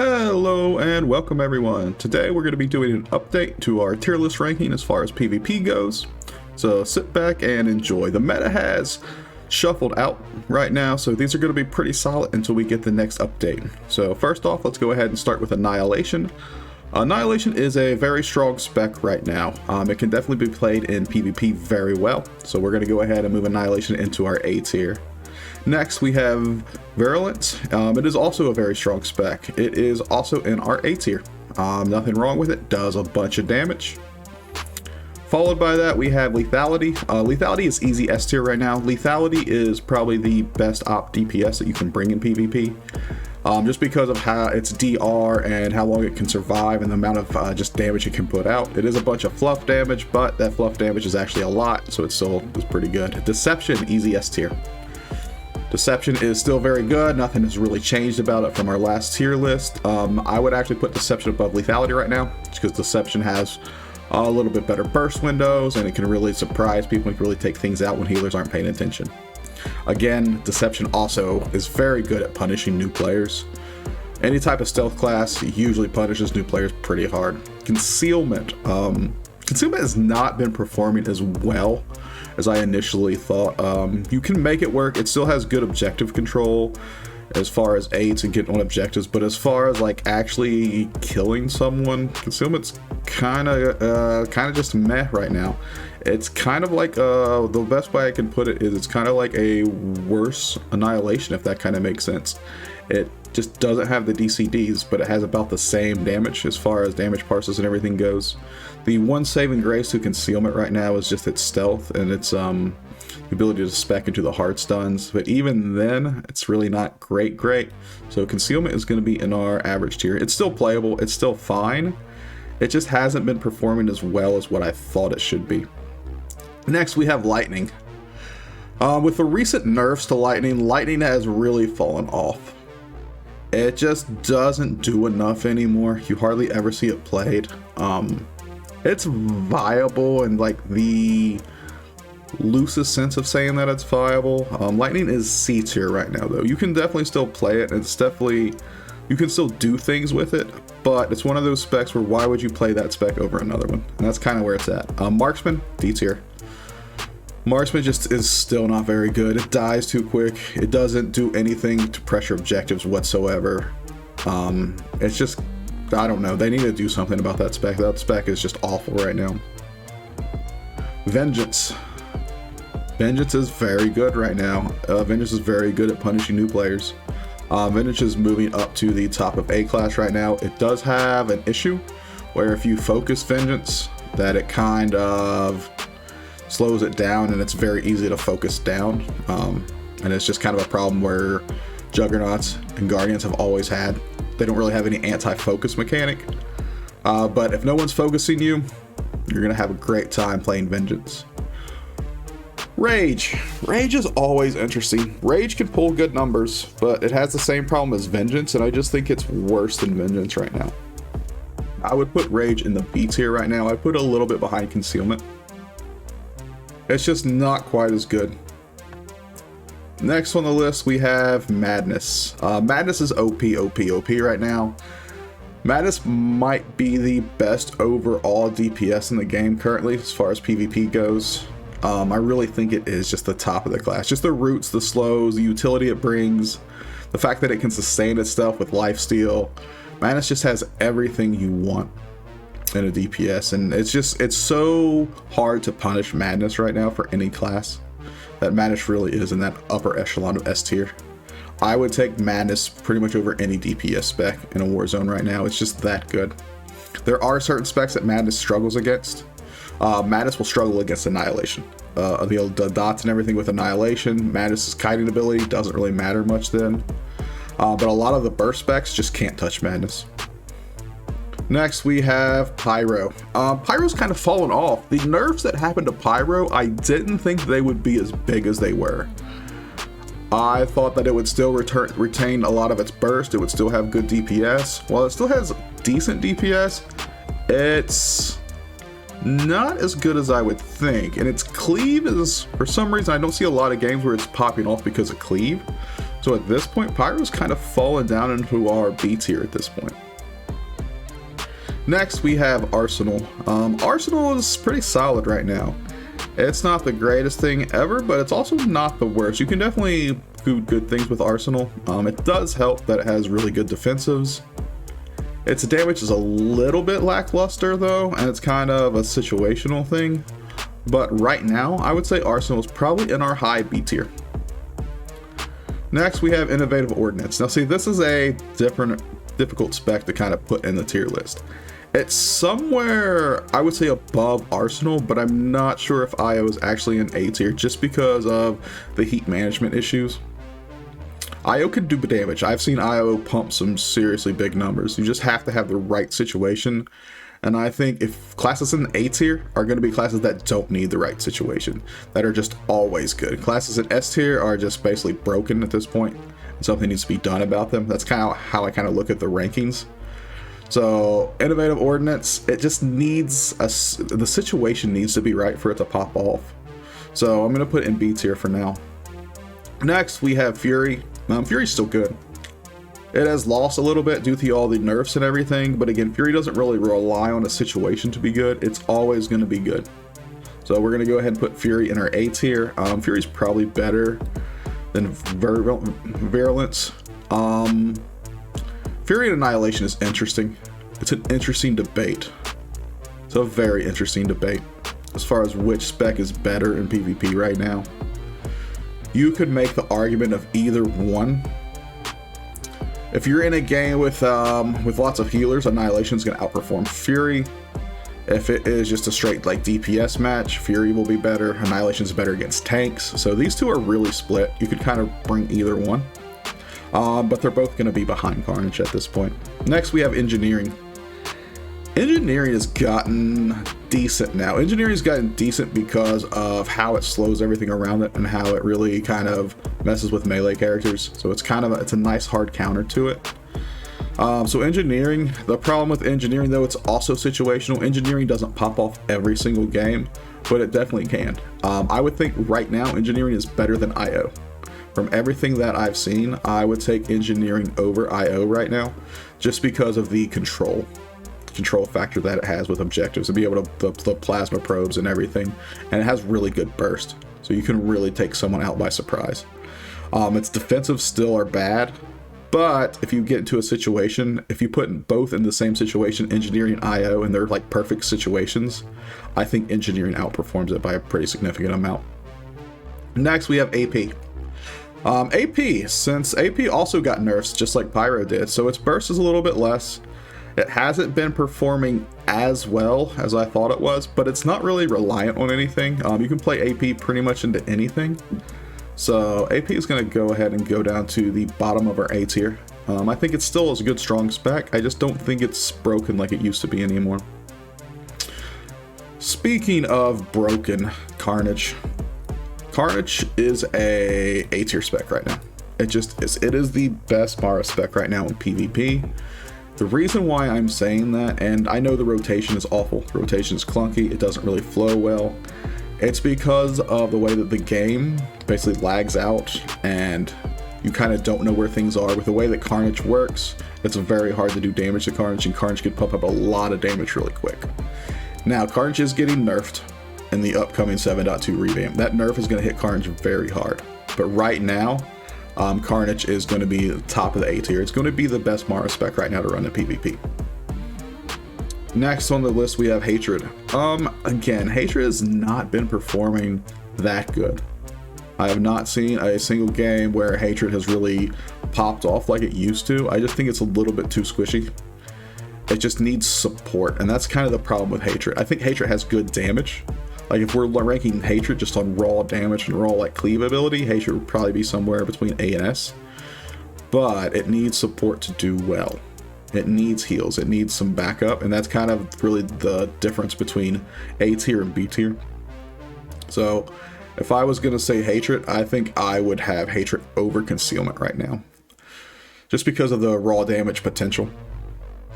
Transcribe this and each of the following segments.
Hello and welcome everyone. Today we're going to be doing an update to our tier list ranking as far as PvP goes. So sit back and enjoy. The meta has shuffled out right now, so these are going to be pretty solid until we get the next update. So first off, let's go ahead and start with Annihilation. Annihilation is a very strong spec right now. It can definitely be played in PvP very well. So we're going to go ahead and move Annihilation into our A tier. Next, we have Virulent. It is also a very strong spec. It is also in our A tier. Nothing wrong with it. Does a bunch of damage. Followed by that, we have Lethality. Lethality is easy S tier right now. Lethality is probably the best op DPS that you can bring in PvP. Just because of how its DR and how long it can survive and the amount of just damage it can put out. It is a bunch of fluff damage, but that fluff damage is actually a lot, so it still is pretty good. Deception, easy S tier. Deception is still very good. Nothing has really changed about it from our last tier list. I would actually put Deception above Lethality right now, just because Deception has a little bit better burst windows and it can really surprise people and can really take things out when healers aren't paying attention. Again, Deception also is very good at punishing new players. Any type of stealth class usually punishes new players pretty hard. Concealment. Concealment has not been performing as well as I initially thought. You can make it work. It still has good objective control as far as aids and getting on objectives, but as far as like actually killing someone, Concealment's kind of just meh right now. It's kind of like the best way I can put it is it's kind of like a worse Annihilation, if that kind of makes sense. It just doesn't have the DCDs, but it has about the same damage as far as damage parses and everything goes. The one saving grace to Concealment right now is just its stealth and its ability to spec into the hard stuns, but even then it's really not great. So Concealment is going to be in our average tier. It's still playable, it's still fine, it just hasn't been performing as well as what I thought it should be. Next, we have Lightning. With the recent nerfs to Lightning has really fallen off. It just doesn't do enough anymore. You hardly ever see it played. It's viable in like the loosest sense of saying that it's viable. Lightning is C tier right now though. You can definitely still play it, and it's definitely, you can still do things with it, but it's one of those specs where why would you play that spec over another one? And that's kind of where it's at. Marksman, D tier. Marksman just is still not very good. It dies too quick. It doesn't do anything to pressure objectives whatsoever. It's just, I don't know. They need to do something about that spec. That spec is just awful right now. Vengeance. Vengeance is very good right now. Vengeance is very good at punishing new players. Vengeance is moving up to the top of A class right now. It does have an issue where if you focus Vengeance, that it kind of slows it down and it's very easy to focus down. And it's just kind of a problem where Juggernauts and Guardians have always had. They don't really have any anti-focus mechanic. But if no one's focusing you, you're gonna have a great time playing Vengeance. Rage. Rage is always interesting. Rage can pull good numbers, but it has the same problem as Vengeance, and I just think it's worse than Vengeance right now. I would put Rage in the B tier right now. I put it a little bit behind Concealment. It's just not quite as good. Next on the list, we have Madness. Madness is OP right now. Madness might be the best overall DPS in the game currently as far as PvP goes. I really think it is just the top of the class. Just the roots, the slows, the utility it brings, the fact that it can sustain itself with lifesteal. Madness just has everything you want in a DPS, and it's so hard to punish Madness right now for any class. That Madness really is in that upper echelon of S tier. I would take Madness pretty much over any DPS spec in a Warzone right now. It's just that good. There are certain specs that Madness struggles against. Madness will struggle against Annihilation. The dots and everything with Annihilation, Madness's kiting ability doesn't really matter much then. But a lot of the burst specs just can't touch Madness. Next, we have Pyro. Pyro's kind of fallen off. The nerfs that happened to Pyro, I didn't think they would be as big as they were. I thought that it would still retain a lot of its burst. It would still have good DPS. While it still has decent DPS, it's not as good as I would think. And its cleave is, for some reason, I don't see a lot of games where it's popping off because of cleave. So at this point, Pyro's kind of fallen down into our B tier at this point. Next, we have Arsenal. Arsenal is pretty solid right now. It's not the greatest thing ever, but it's also not the worst. You can definitely do good things with Arsenal. It does help that it has really good defensives. Its damage is a little bit lackluster though, and it's kind of a situational thing. But right now, I would say Arsenal is probably in our high B tier. Next, we have Innovative Ordnance. Now see, this is a difficult spec to kind of put in the tier list. It's somewhere, I would say, above Arsenal, but I'm not sure if IO is actually in A tier just because of the heat management issues. IO could do damage. I've seen IO pump some seriously big numbers. You just have to have the right situation. And I think if classes in A tier are going to be classes that don't need the right situation, that are just always good. Classes in S tier are just basically broken at this point, and something needs to be done about them. That's kind of how I kind of look at the rankings. So Innovative Ordnance, it just needs the situation needs to be right for it to pop off. So I'm going to put it in B tier for now. Next, we have Fury. Fury's still good. It has lost a little bit due to all the nerfs and everything, but again, Fury doesn't really rely on a situation to be good. It's always going to be good. So we're going to go ahead and put Fury in our A tier. Fury's probably better than Virulence. Fury and Annihilation is interesting. It's an interesting debate. It's a very interesting debate as far as which spec is better in PvP right now. You could make the argument of either one. If you're in a game with lots of healers, Annihilation is going to outperform Fury. If it is just a straight like DPS match, Fury will be better. Annihilation is better against tanks. So these two are really split. You could kind of bring either one. But they're both going to be behind Carnage at this point. Next, we have Engineering. Engineering has gotten decent now. Engineering has gotten decent because of how it slows everything around it and how it really kind of messes with melee characters. So it's a nice hard counter to it. So Engineering, the problem with Engineering though, it's also situational. Engineering doesn't pop off every single game, but it definitely can. I would think right now Engineering is better than IO. From everything that I've seen, I would take Engineering over IO right now, just because of the control factor that it has with objectives, to be able to the plasma probes and everything, and it has really good burst, so you can really take someone out by surprise. Its defensives still are bad, but if you get into a situation, if you put both in the same situation, Engineering and IO, and they're like perfect situations, I think Engineering outperforms it by a pretty significant amount. Next, we have AP. AP, since AP also got nerfs just like Pyro did, so its burst is a little bit less. It hasn't been performing as well as I thought it was, but it's not really reliant on anything. You can play AP pretty much into anything. So AP is going to go ahead and go down to the bottom of our A tier. I think it still is a good strong spec. I just don't think it's broken like it used to be anymore. Speaking of broken, Carnage. Carnage is a A tier spec right now. It is the best Mara spec right now in PvP. The reason why I'm saying that, and I know the rotation is awful, the rotation is clunky, it doesn't really flow well, it's because of the way that the game basically lags out and you kind of don't know where things are. With the way that Carnage works, it's very hard to do damage to Carnage, and Carnage could pump up a lot of damage really quick. Now, Carnage is getting nerfed in the upcoming 7.2 revamp. That nerf is going to hit Carnage very hard, but right now, Carnage is going to be the top of the A tier. It's going to be the best Mara spec right now to run the PvP. Next on the list, we have Hatred. Again, Hatred has not been performing that good. I have not seen a single game where Hatred has really popped off like it used to. I just think it's a little bit too squishy. It just needs support, and that's kind of the problem with Hatred. I think Hatred has good damage. Like if we're ranking Hatred just on raw damage and raw like cleave ability, Hatred would probably be somewhere between A and S. But it needs support to do well. It needs heals, it needs some backup, and that's kind of really the difference between A tier and B tier. So if I was going to say Hatred, I think I would have Hatred over Concealment right now, just because of the raw damage potential.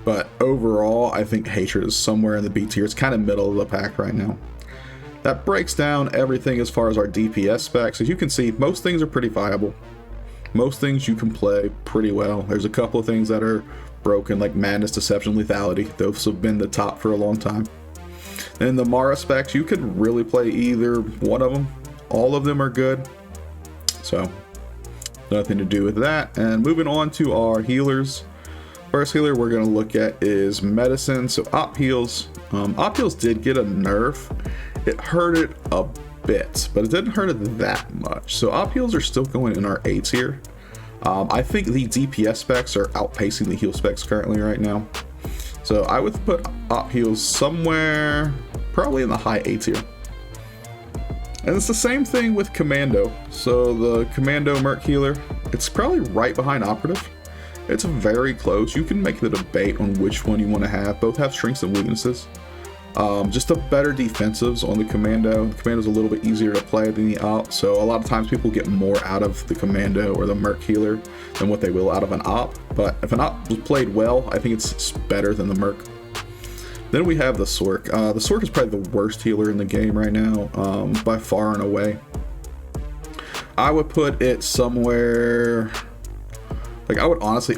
But overall, I think Hatred is somewhere in the B tier. It's kind of middle of the pack right now. That breaks down everything as far as our DPS specs. As you can see, most things are pretty viable. Most things you can play pretty well. There's a couple of things that are broken, like Madness, Deception, Lethality. Those have been the top for a long time. And the Mara specs, you could really play either one of them. All of them are good. So, nothing to do with that. And moving on to our healers. First healer we're going to look at is Medicine. So Op Heals. Op Heals did get a nerf. It hurt it a bit, but it didn't hurt it that much. So Op Heals are still going in our A tier. I think the DPS specs are outpacing the heal specs currently right now. So I would put Op Heals somewhere probably in the high A tier. And it's the same thing with Commando. So the Commando Merc healer, it's probably right behind Operative. It's very close. You can make the debate on which one you want to have. Both have strengths and weaknesses. Just the better defensives on the Commando. The Commando's a little bit easier to play than the Op, so a lot of times people get more out of the Commando or the Merc healer than what they will out of an Op. But if an Op was played well, I think it's better than the Merc. Then we have the Sorc. The Sorc is probably the worst healer in the game right now, by far and away. I would put it somewhere, like I would honestly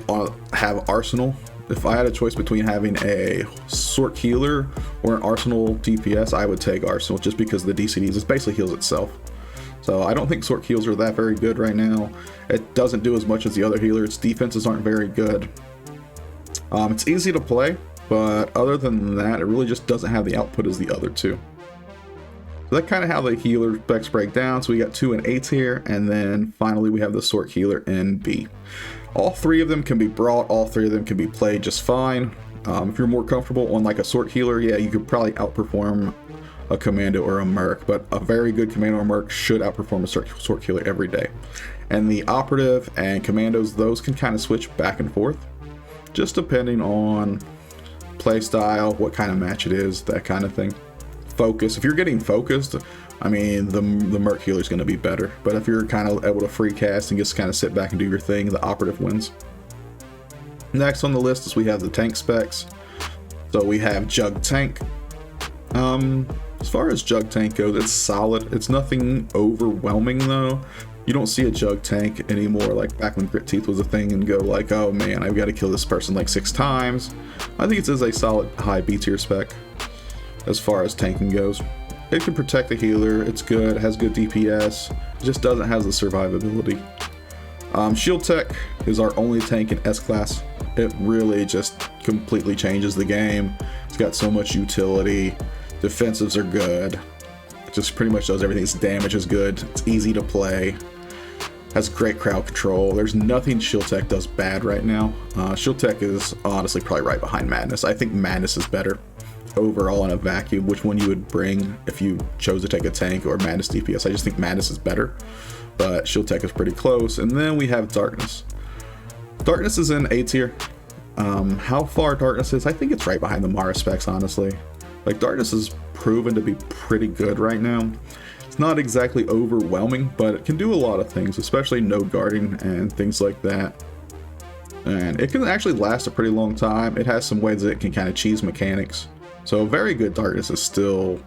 have Arsenal. If I had a choice between having a Sorc healer or an Arsenal DPS, I would take Arsenal just because the DCDs, it basically heals itself. So I don't think Sorc heals are that very good right now. It doesn't do as much as the other healer. Its defenses aren't very good. It's easy to play, but other than that, it really just doesn't have the output as the other two. So that's kind of how the healer specs break down. So we got 2 in A tier, and then finally we have the Sorc healer in B. All 3 of them can be brought, all 3 of them can be played just fine. If you're more comfortable on like a Sorc healer, yeah, you could probably outperform a Commando or a Merc, but a very good Commando or Merc should outperform a Sorc healer every day. And the Operative and Commandos, those can kind of switch back and forth, just depending on play style, what kind of match it is, that kind of thing. Focus, if you're getting focused, I mean, the Merc healer is going to be better. But if you're kind of able to free cast and just kind of sit back and do your thing, the Operative wins. Next on the list is we have the tank specs. So we have Jug Tank. As far as Jug Tank goes, it's solid. It's nothing overwhelming though. You don't see a Jug Tank anymore like back when Grit Teeth was a thing and go like, oh man, I've got to kill this person like 6 times. I think it is a solid high B tier spec as far as tanking goes. It can protect the healer, it's good, it has good DPS, it just doesn't have the survivability. Shield Tech is our only tank in S-Class. It really just completely changes the game. It's got so much utility, defensives are good, it just pretty much does everything. Its damage is good, it's easy to play, has great crowd control. There's nothing Shield Tech does bad right now. Shield Tech is honestly probably right behind Madness. I think Madness is better overall in a vacuum. Which one you would bring if you chose to take a tank or Madness DPS? I just think Madness is better, but Shield Tech is pretty close. And then we have Darkness. Darkness is in A tier. How far Darkness is, I think it's right behind the Mara specs, honestly. Like, Darkness is proven to be pretty good right now. It's not exactly overwhelming, but it can do a lot of things, especially node guarding and things like that. And it can actually last a pretty long time. It has some ways that it can kind of cheese mechanics. So very good Darkness is still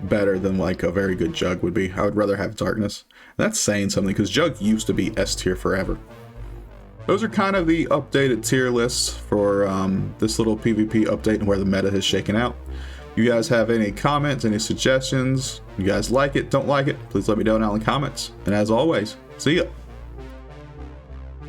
better than like a very good Jug would be. I would rather have Darkness. And that's saying something because Jug used to be S tier forever. Those are kind of the updated tier lists for this little PvP update and where the meta has shaken out. You guys have any comments, any suggestions? You guys like it, don't like it? Please let me know down in the comments. And as always, see ya.